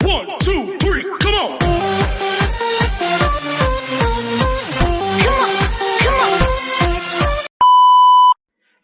1, 2, 3, come on!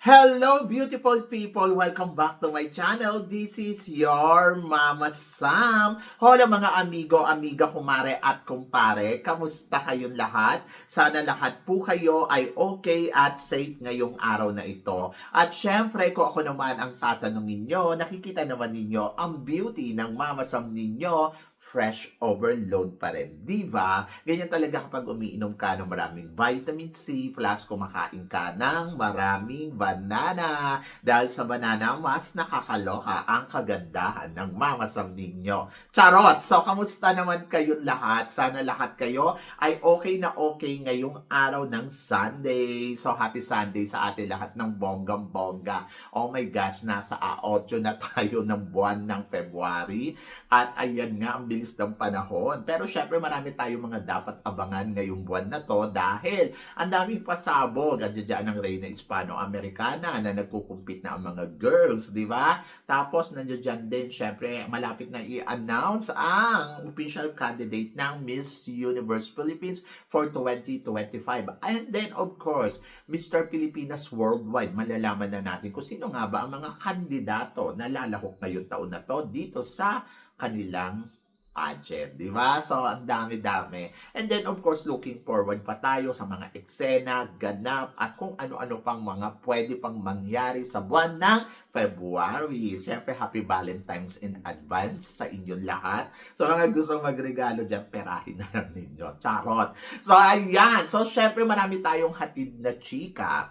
Hello beautiful people! Welcome back to my channel. This is your Mama Sam. Hola mga amigo, amiga, kumare at kumpare. Kamusta kayong lahat? Sana lahat po kayo ay okay at safe ngayong araw na ito. At syempre, kung ako naman ang tatanungin nyo, nakikita naman ninyo ang beauty ng Mama Sam ninyo, fresh overload pa rin. Diba? Ganyan talaga kapag umiinom ka ng maraming vitamin C plus kumakain ka ng maraming banana. Dahil sa banana, mas nakakaloka ang kagandahan ng Mama Sam ninyo. Charot! So, kamusta naman kayong lahat? Sana lahat kayo ay okay na okay ngayong araw ng Sunday. So, happy Sunday sa atin lahat ng bonggang-bongga. Oh my gosh, nasa 8 na tayo ng buwan ng February. At ayan nga, ang bilis ng panahon. Pero syempre marami tayong mga dapat abangan ngayong buwan na to dahil ang daming pasabog. Andiyan ang Reyna Hispano-Americana na nagkukumpit na ang mga girls, di ba? Tapos nandiyan din, syempre, malapit na i-announce ang official candidate ng Miss Universe Philippines for 2025. And then, of course, Mr. Pilipinas Worldwide. Malalaman na natin kung sino nga ba ang mga kandidato na lalahok ngayong taon na to dito sa kanilang pageant, di ba? So, ang dami-dami. And then, of course, looking forward pa tayo sa mga eksena, ganap, at kung ano-ano pang mga pwede pang mangyari sa buwan ng February. Siyempre, happy Valentine's in advance sa inyong lahat. So, mga gustong magregalo dyan, perahin na lang ninyo. Charot! So, ayan. So, siyempre, marami tayong hatid na chika.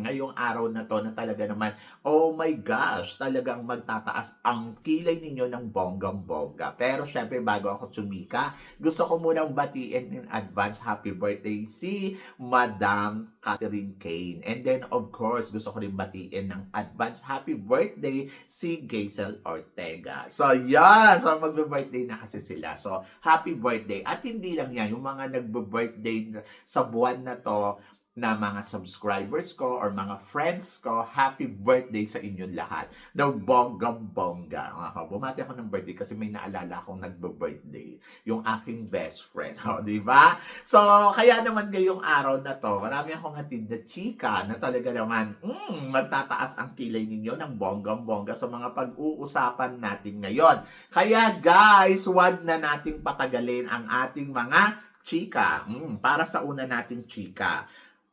Ngayong araw na to na talaga naman, oh my gosh, talagang magtataas ang kilay ninyo ng bonggang-bongga. Pero, siyempre, bago ako tsumika, gusto ko munang batiin in advance happy birthday si Madam Catherine Kane. And then, of course, gusto ko rin batiin ng advance happy birthday si Gaisel Ortega. So, yan! So, magbe-birthday na kasi sila. So, happy birthday. At hindi lang yan, yung mga nagbe-birthday sa buwan na to, na mga subscribers ko or mga friends ko, happy birthday sa inyong lahat. No, bonggang-bongga. Bumati ako ng birthday kasi may naalala akong nagbe-birthday. Yung aking best friend. Di ba? So, kaya naman ngayong araw na to, marami akong hatid na chika na talaga naman, magtataas ang kilay ninyo ng bonggang-bongga sa mga pag-uusapan natin ngayon. Kaya guys, wag na nating patagalin ang ating mga chika. Para sa una nating chika,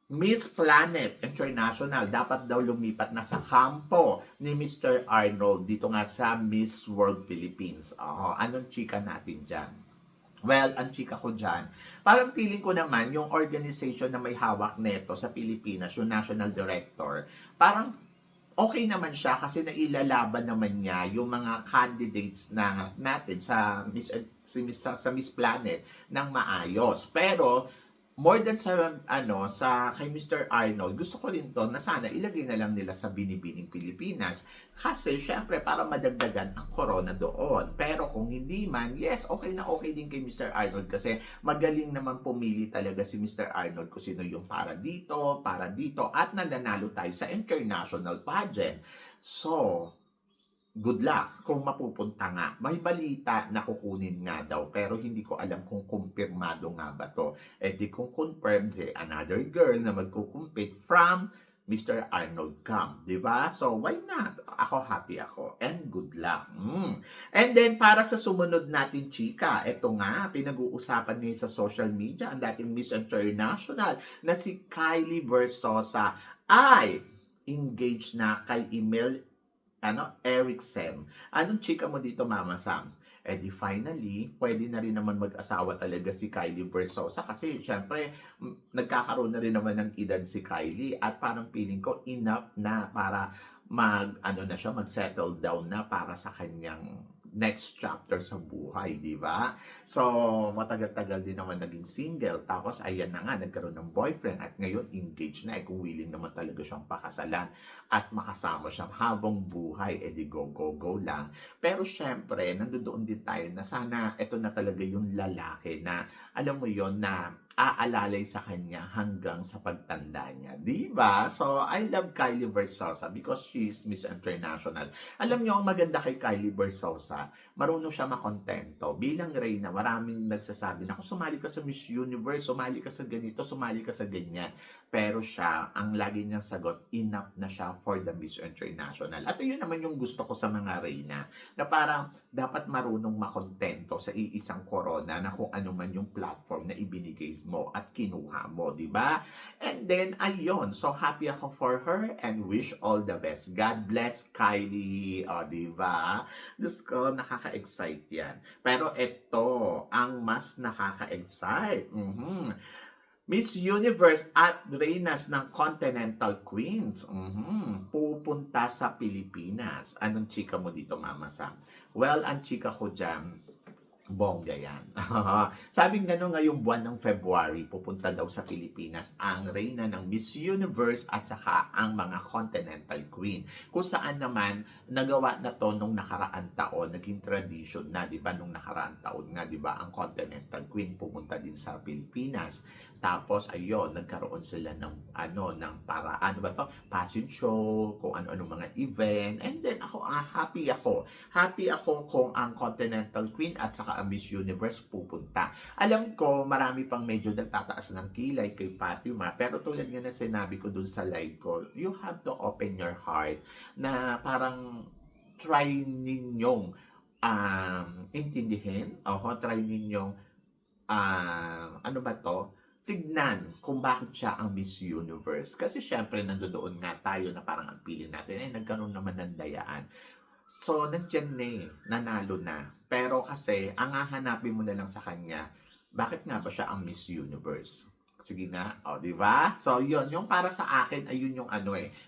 Miss Planet International dapat daw lumipat na sa kampo ni Mr. Arnold dito nga sa Miss World Philippines. Anong chika natin dyan? Well, ang chika ko dyan, parang feeling ko naman yung organization na may hawak neto sa Pilipinas, yung National Director, parang okay naman siya kasi nailalaban naman niya yung mga candidates na natin sa Miss Planet ng maayos. Pero more than sa kay Mr. Arnold, gusto ko rin to na sana ilagay na lang nila sa Binibining Pilipinas kasi syempre para madagdagan ang corona doon. Pero kung hindi man, yes, okay na okay din kay Mr. Arnold kasi magaling naman pumili talaga si Mr. Arnold kung sino yung para dito at nananalo tayo sa international pageant. So, good luck kung mapupunta nga. May balita na kukunin nga daw pero hindi ko alam kung kumpirmado nga ba to. Di kung confirm another girl na magkukumpit from Mr. Arnold Camp. Diba? So, why not? Ako happy ako. And good luck. And then, para sa sumunod natin, chika, eto nga, pinag-uusapan ngayon sa social media, ang dating Miss International na si Kylie Versosa ay engaged na kay Erickson. Anong chika mo dito, Mama Sam? Di finally, pwede na rin naman mag-asawa talaga si Kylie Versosa kasi syempre, nagkakaroon na rin naman ng edad si Kylie at parang feeling ko enough na para mag-settle down na para sa kanyang next chapter sa buhay, di ba? So, matagal-tagal din naman naging single. Tapos, ayan na nga, nagkaroon ng boyfriend at ngayon engaged na. Kung willing naman talaga siyang pakasalan at makasama siyang habang buhay, di go, go, go lang. Pero syempre, nandoon din tayo na sana ito na talaga yung lalaki na, alam mo yon na aalalay sa kanya hanggang sa pagtanda niya. Di ba? So, I love Kylie Versosa because she is Miss International. Alam niyo, ang maganda kay Kylie Versosa, marunong siya makontento. Bilang Reyna, maraming nagsasabi na, sumali ka sa Miss Universe, sumali ka sa ganito, sumali ka sa ganyan. Pero siya, ang lagi niyang sagot, enough na siya for the Miss International. At yun naman yung gusto ko sa mga Reyna, na parang dapat marunong makontento sa iisang corona na kung ano man yung platform na ibinigay mo at kinuha mo, di ba? And then, ayun. So, happy ako for her and wish all the best. God bless Kylie. O, di ba? Diyos ko, nakaka-excite yan. Pero ito, ang mas nakaka-excite. Miss Universe at Reynas ng Continental Queens. Pupunta sa Pilipinas. Anong chika mo dito, Mama Sam? Well, ang chika ko dyan, bongga yan. Sabing gano'n ngayong buwan ng February, pupunta daw sa Pilipinas ang reyna ng Miss Universe at saka ang mga Continental Queen. Kung saan naman, nagawa na to nung nakaraan taon, naging tradition na, di ba, nung nakaraan taon nga, di ba, ang Continental Queen pumunta din sa Pilipinas. Tapos, ayun, nagkaroon sila ng, ng paraan, ba to? Fashion show, kung ano-ano mga event. And then, happy ako. Happy ako kung ang Continental Queen at saka ang Miss Universe pupunta. Alam ko, marami pang medyo nagtataas ng kilay kay Fatima, pero tulad nga na sinabi ko dun sa live ko, you have to open your heart na parang try ninyong intindihin, try ninyong ano ba to? Tignan kung bakit siya ang Miss Universe. Kasi syempre nandoon nga tayo na parang ang pili natin, nagkaroon naman ng dayaan. So, nandiyan na nanalo na. Pero kasi, ang hahanapin mo na lang sa kanya, bakit nga ba siya ang Miss Universe? Sige nga, di ba? So, yun, yung para sa akin, ayun yung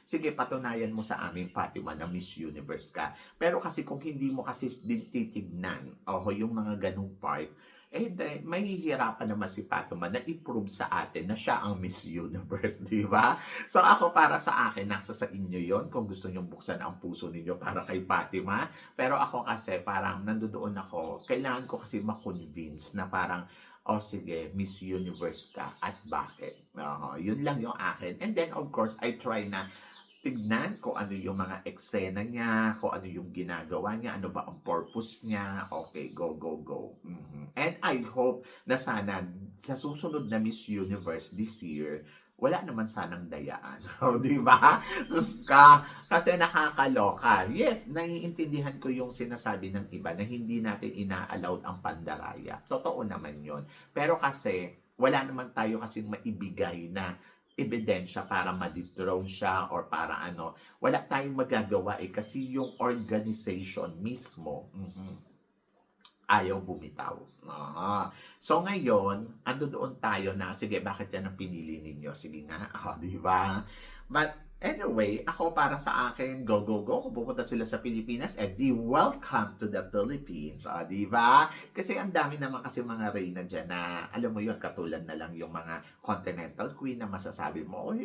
sige, patunayan mo sa amin, Fatima, na Miss Universe ka. Pero kasi kung hindi mo kasi din titignan, yung mga ganung part, mahihirapan naman si Fatima na i-prove sa atin na siya ang Miss Universe, di ba? So ako, para sa akin, nasa sa inyo yon kung gusto nyong buksan ang puso ninyo para kay Fatima. Pero ako kasi, parang nandoon ako, kailangan ko kasi ma-convince na parang, sige, Miss Universe ka at bakit? Yun lang yung akin. And then, of course, I try na tignan kung ano yung mga eksena niya, kung ano yung ginagawa niya, ano ba ang purpose niya. Okay, go, go, go. And I hope na sana sa susunod na Miss Universe this year, wala naman sanang dayaan. Di ba? Kasi nakakaloka. Yes, naiintindihan ko yung sinasabi ng iba na hindi natin ina-allowed ang pandaraya. Totoo naman yon. Pero kasi, wala naman tayo kasing maibigay na ebidensya para ma-dethrone siya or para wala tayong magagawa kasi yung organization mismo ayaw bumitaw. So ngayon, doon tayo na, sige, bakit yan ang pinili ninyo? Sige nga, di ba? But anyway, ako, para sa akin, go, go, go. Kung pupunta sila sa Pilipinas, welcome to the Philippines. Di ba? Kasi ang dami naman kasi mga reyna dyan na, alam mo yun, katulad na lang yung mga Continental Queen na masasabi mo,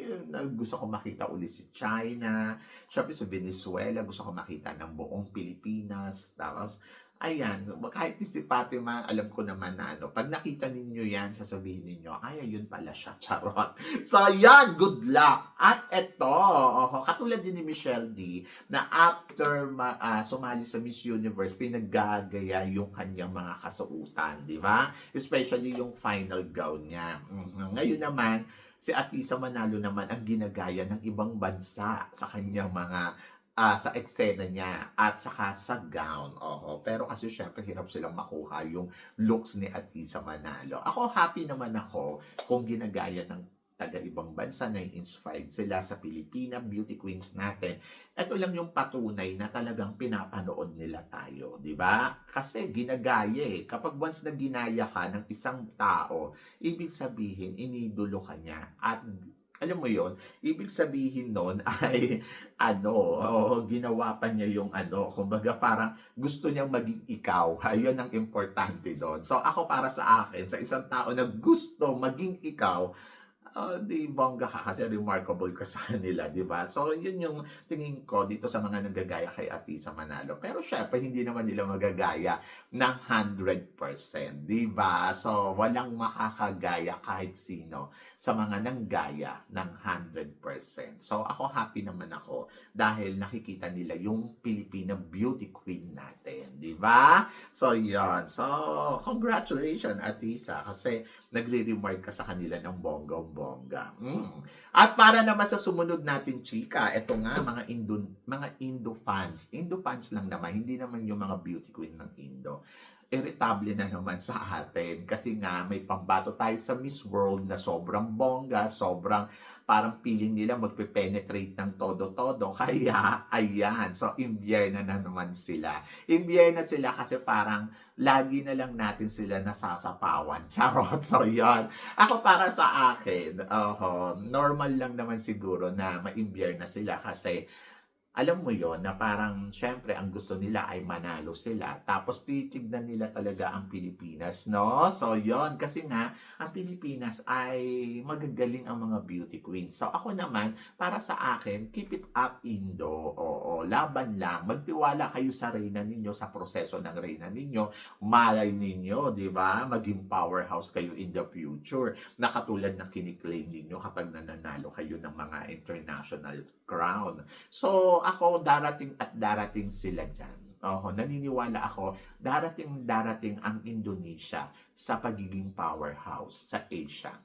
gusto ko makita ulit si China, syempre sa Venezuela, gusto ko makita ng buong Pilipinas. Tapos, ayan, kahit si Fatima, alam ko naman na pag nakita ninyo yan, sasabihin ninyo, ayun pala siya, charot. So, yan, good luck. At eto, katulad din ni Michelle D, na after sumali sa Miss Universe, pinaggagaya yung kanyang mga kasuutan, di ba? Especially yung final gown niya. Ngayon naman, si Atisa Manalo naman ang ginagaya ng ibang bansa sa kanyang mga sa eksena niya at saka sa gown. Pero kasi syempre hirap silang makuha yung looks ni Atisa Manalo. Ako, happy naman ako kung ginagaya ng taga-ibang bansa na inspired sila sa Pilipina beauty queens natin. Ito lang yung patunay na talagang pinapanood nila tayo, di ba? Kasi ginagaya kapag once na ginaya ka ng isang tao, ibig sabihin inidolo ka niya at alam mo yon, ibig sabihin nun ay ginawa pa niya yung kumbaga parang gusto niyang maging ikaw. Ayun ang importante doon. So ako, para sa akin, sa isang tao na gusto maging ikaw, Di bongga ka kasi remarkable ka sa kanila, di ba? So, yun yung tingin ko dito sa mga nanggagaya kay Atisa Manalo. Pero syempre, hindi naman nila magagaya ng 100%, di ba? So, walang makakagaya kahit sino sa mga nanggaya ng 100%. So, ako happy naman ako dahil nakikita nila yung Filipina beauty queen natin, di ba? So, yun. So, congratulations, Atisa, kasi nagre-remark ka sa kanila ng bonggang-bongga. At para naman sa sumunod natin, chika, eto nga, mga Indo fans. Indo fans lang naman, hindi naman yung mga beauty queen ng Indo. Irritable na naman sa atin kasi nga may pambato tayo sa Miss World na sobrang bongga, sobrang parang feeling nila magpe-penetrate ng todo-todo. Kaya, ayan. So, imbyerna na naman sila. Imbyerna sila kasi parang lagi na lang natin sila nasasapawan. Charot. So, yon. Ako para sa akin, normal lang naman siguro na ma-imbyerna sila kasi alam mo yon na parang syempre ang gusto nila ay manalo sila tapos titignan nila talaga ang Pilipinas, no? So yon kasi nga ang Pilipinas ay magagaling ang mga beauty queens. So ako naman para sa akin, keep it up Indo. Oo, laban lang. Magtiwala kayo sa reyna ninyo, sa proseso ng reyna ninyo. Malay ninyo, 'di ba? Maging powerhouse kayo in the future. Na katulad ng kiniklaim ninyo kapag nananalo kayo ng mga international crown. So, ako darating at darating sila dyan. Naniniwala ako, darating ang Indonesia sa pagiging powerhouse sa Asia.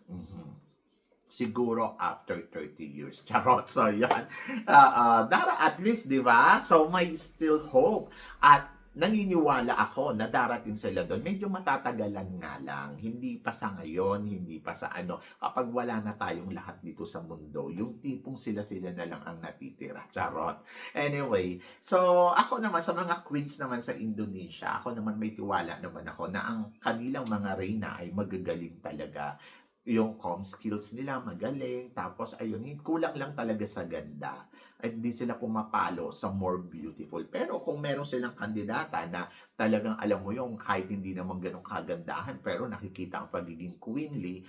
Siguro after 30 years. Charot. So, yan. At least, di ba? So, may still hope. At naniniwala ako na darating sila doon. Medyo matatagalan nga lang. Hindi pa sa ngayon, hindi pa sa kapag wala na tayong lahat dito sa mundo, yung tipong sila-sila na lang ang natitira. Charot. Anyway, so ako naman sa mga queens naman sa Indonesia, ako naman may tiwala naman ako na ang kanilang mga reyna ay magagaling talaga. Yung comm skills nila magaling, tapos ayun, kulang lang talaga sa ganda at hindi sila pumapalo sa more beautiful. Pero kung meron silang kandidata na talagang alam mo yung kahit hindi naman ganun kagandahan pero nakikita ang pagiging queenly,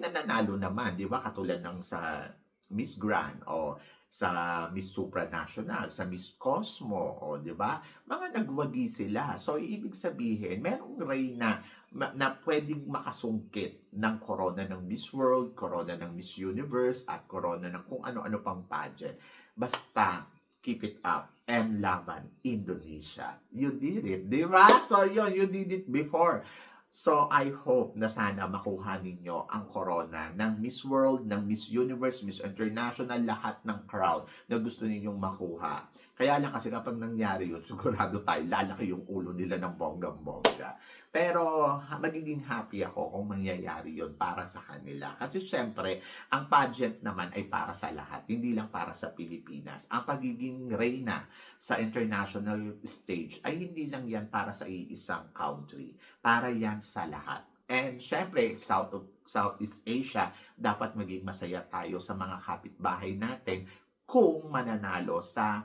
nananalo naman, di ba? Katulad ng sa Miss Grand o sa Miss Supranational, sa Miss Cosmo, di ba? Mga nagwagi sila. So, ibig sabihin, merong reyna na pwedeng makasungkit ng corona ng Miss World, corona ng Miss Universe, at corona ng kung ano-ano pang pageant. Basta, keep it up and laban Indonesia. You did it, di ba? So, yun, you did it before. So, I hope na sana makuha ninyo ang corona ng Miss World, ng Miss Universe, Miss International, lahat ng crowd na gusto ninyong makuha. Kaya lang kasi kapag nangyari yun, sigurado tayo, lalaki yung ulo nila ng bonggang-bongga. Pero magiging happy ako kung mangyayari yun para sa kanila. Kasi syempre, ang pageant naman ay para sa lahat, hindi lang para sa Pilipinas. Ang pagiging reyna sa international stage ay hindi lang yan para sa iisang country. Para yan sa lahat. And syempre, Southeast Asia, dapat maging masaya tayo sa mga kapitbahay natin kung mananalo sa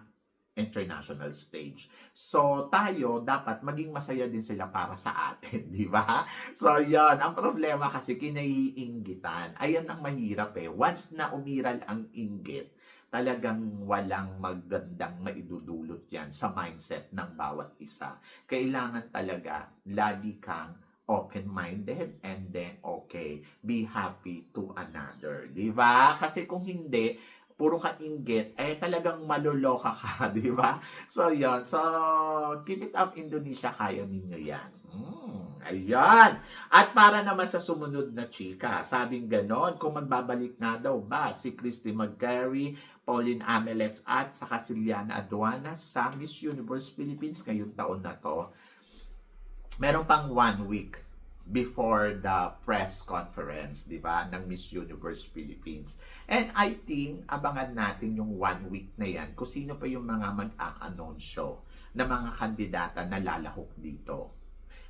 international stage. So, tayo, dapat maging masaya din sila para sa atin, di ba? So, yan. Ang problema kasi, kinaiinggitan. Ayan ang mahirap Once na umiral ang inggit, talagang walang magandang maidudulot yan sa mindset ng bawat isa. Kailangan talaga, lagi kang open-minded and then be happy to another. Di ba? Kasi kung hindi, puro ka inggit, talagang maluloka ka, di ba? So, yun. So, keep it up, Indonesia. Kaya ninyo yan. Ayan. At para naman sa sumunod na chika, sabing ganon, kung magbabalik na daw ba si Christy McGarry, Pauline Amelex at saka si Liana Aduana sa Miss Universe Philippines ngayong taon na to, meron pang 1 week before the press conference, di ba, ng Miss Universe Philippines. And I think, abangan natin yung 1 week na yan kung sino pa yung mga mag-a-announce na mga kandidata na lalahok dito.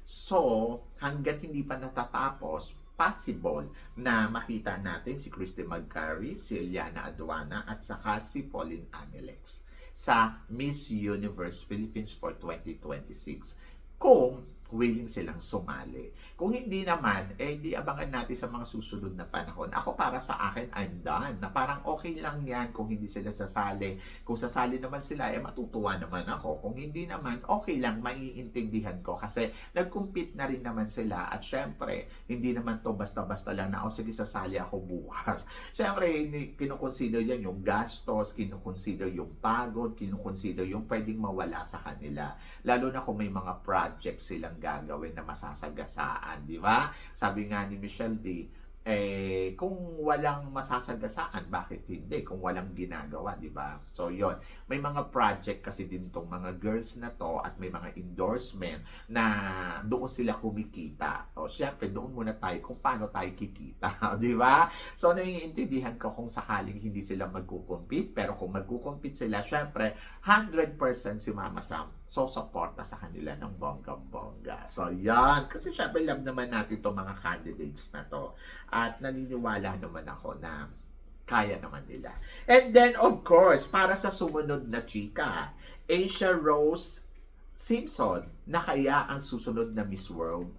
So, hanggat hindi pa natatapos, possible na makita natin si Christy McGarry, si Liana Aduana, at saka si Pauline Amelex sa Miss Universe Philippines for 2026. Kung willing silang sumali. Kung hindi naman, di abangan natin sa mga susunod na panahon. Ako para sa akin, I'm done. Na parang okay lang yan kung hindi sila sasali. Kung sasali naman sila, matutuwa naman ako. Kung hindi naman, okay lang, maiintindihan ko. Kasi nag-compete na rin naman sila. At syempre, hindi naman to basta-basta lang na, sige, sasali ako bukas. Syempre, kinukonsider yan yung gastos, kinukonsider yung pagod, kinukonsider yung pwedeng mawala sa kanila. Lalo na kung may mga projects silang gagawin na masasagasaan, di ba? Sabi nga ni Michelle D, kung walang masasagasaan, bakit hindi? Kung walang ginagawa, di ba? So, yon. May mga project kasi din tong mga girls na to at may mga endorsement na doon sila kumikita. O, syempre, doon muna tayo kung paano tayo kikita, di ba? So, naiintindihan ko kung sakaling hindi sila magkukumpit, pero kung magkukumpit sila, syempre, 100% si Mama Sam so suporta sa kanila ng bonggang-bongga. So, yan. Kasi syempre, love naman natin itong mga candidates na to. At naniniwala naman ako na kaya naman nila. And then, of course, para sa sumunod na chika, Asia Rose Simpson na kaya ang susunod na Miss World.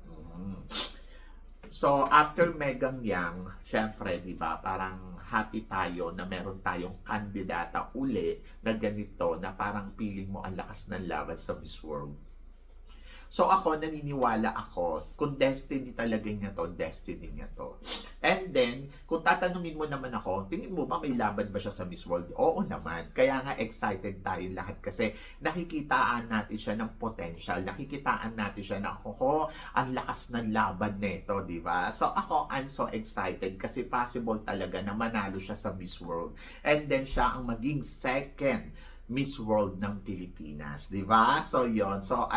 So, after Megan Yang, syempre, di ba, parang happy tayo na meron tayong kandidata uli na ganito na parang feeling mo ang lakas ng laban sa Miss World. So ako, naniniwala ako, kung destiny talaga niya to, destiny niya to. And then, kung tatanungin mo naman ako, tingin mo ba may laban ba siya sa Miss World? Oo naman. Kaya nga excited tayo lahat kasi nakikitaan natin siya ng potential. Nakikitaan natin siya na, ang lakas ng laban nito, di ba? So ako, I'm so excited kasi possible talaga na manalo siya sa Miss World. And then siya ang maging second Miss World ng Pilipinas, di ba? So yon. So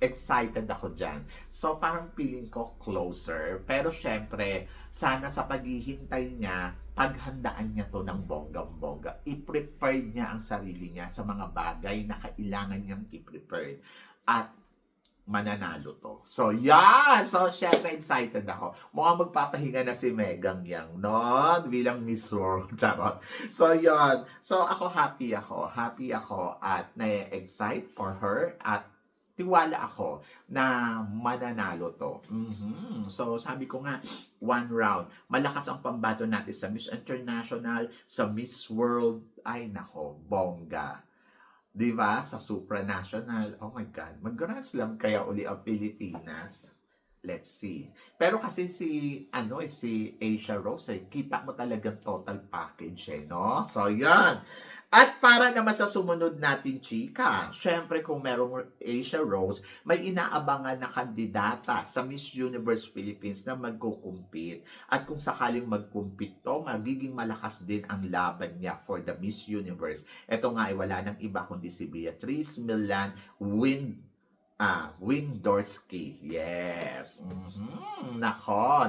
excited ako dyan. So, parang feeling ko closer. Pero, syempre, sana sa paghihintay niya, paghandaan niya to ng bonggang-bongga. I-prepare niya ang sarili niya sa mga bagay na kailangan niyang i-prepare. At mananalo to. So, yeah! So, syempre, excited ako. Mukhang magpapahinga na si Megan Yang, no? Bilang Miss World. Charot. So, yun. So, ako happy ako. Happy ako at na-excite for her at tiwala ako na mananalo to. So, sabi ko nga, one round. Malakas ang pambato natin sa Miss International, sa Miss World. Ay, nako, bongga. Diba? Sa supranational. Oh my God. Mag-grand slam kaya uli ang Pilipinas. Let's see. Pero kasi si Asia Rose, kita mo talagang total package, no? So, yan. At para naman sa sumunod natin, chika, syempre kung merong Asia Rose, may inaabangan na kandidata sa Miss Universe Philippines na magkukumpit. At kung sakaling magkumpit to, magiging malakas din ang laban niya for the Miss Universe. Ito nga ay wala nang iba kundi si Beatrice Milan Windorski. Yes. Nako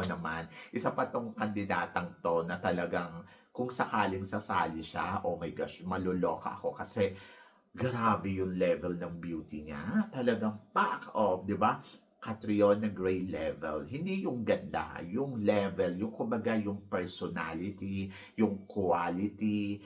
naman. Isa pa tong kandidatang to na talagang kung sakaling sasali siya, oh my gosh, maluloka ako kasi grabe yung level ng beauty niya. Talagang pack of, di ba? Catriona Gray level. Hindi yung ganda, yung level, yung kumbaga yung personality, yung quality,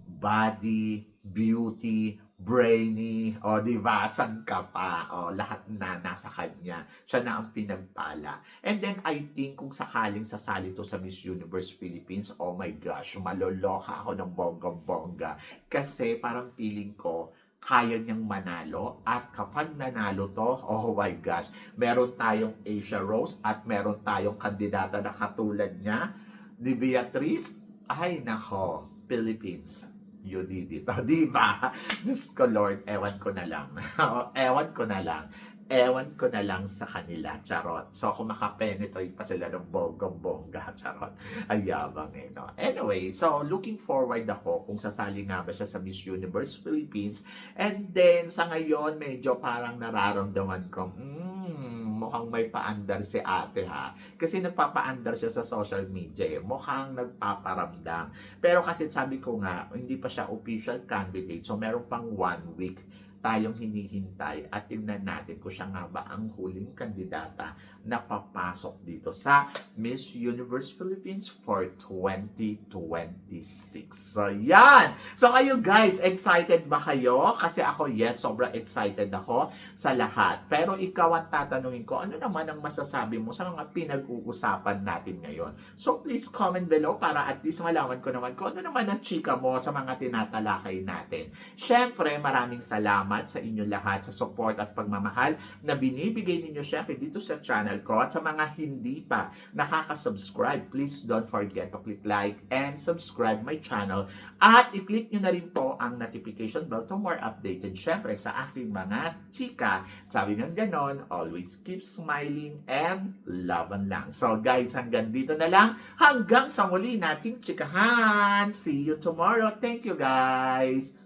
body, beauty, brainy, di ba? San ka pa? Lahat na nasa kanya. Siya na ang pinagpala. And then, I think, kung sakaling sasali to sa Miss Universe Philippines, oh my gosh, maloloka ako ng bonggang-bongga. Kasi parang feeling ko, kaya niyang manalo. At kapag nanalo to, oh my gosh, meron tayong Asia Rose at meron tayong kandidata na katulad niya, ni Beatrice. Ay, nako, Philippines. You did it. Diba? Diyos ko, Lord, ewan ko na lang. Ewan ko na lang sa kanila. Charot. So, kung makapenetrate pa sila ng bonggang-bongga. Charot. Ayabang no? Anyway, so, looking forward ako kung sasali nga ba siya sa Miss Universe Philippines. And then, sa ngayon, medyo parang nararamdaman ko, mukhang may paandar si ate ha. Kasi nagpapaandar siya sa social media. Mukhang nagpaparamdam. Pero kasi sabi ko nga, hindi pa siya official candidate. So meron pang 1 week tayong hinihintay at tingnan natin kung siya nga ba ang huling kandidata na papasok dito sa Miss Universe Philippines for 2026. So, yan! So, kayo guys, excited ba kayo? Kasi ako, yes, sobrang excited ako sa lahat. Pero ikaw ang tatanungin ko, ano naman ang masasabi mo sa mga pinag-uusapan natin ngayon? So, please comment below para at least malaman ko naman kung ano naman ang chika mo sa mga tinatalakay natin. Syempre, maraming salamat sa inyo lahat sa support at pagmamahal na binibigay ninyo syempre dito sa channel ko. At sa mga hindi pa nakaka-subscribe, please don't forget to click like and subscribe my channel. At i-click nyo na rin po ang notification bell to more updated syempre sa aking mga chika. Sabi ng ganon, always keep smiling and laban lang. So guys, hanggang dito na lang. Hanggang sa muli nating chikahan. See you tomorrow. Thank you guys.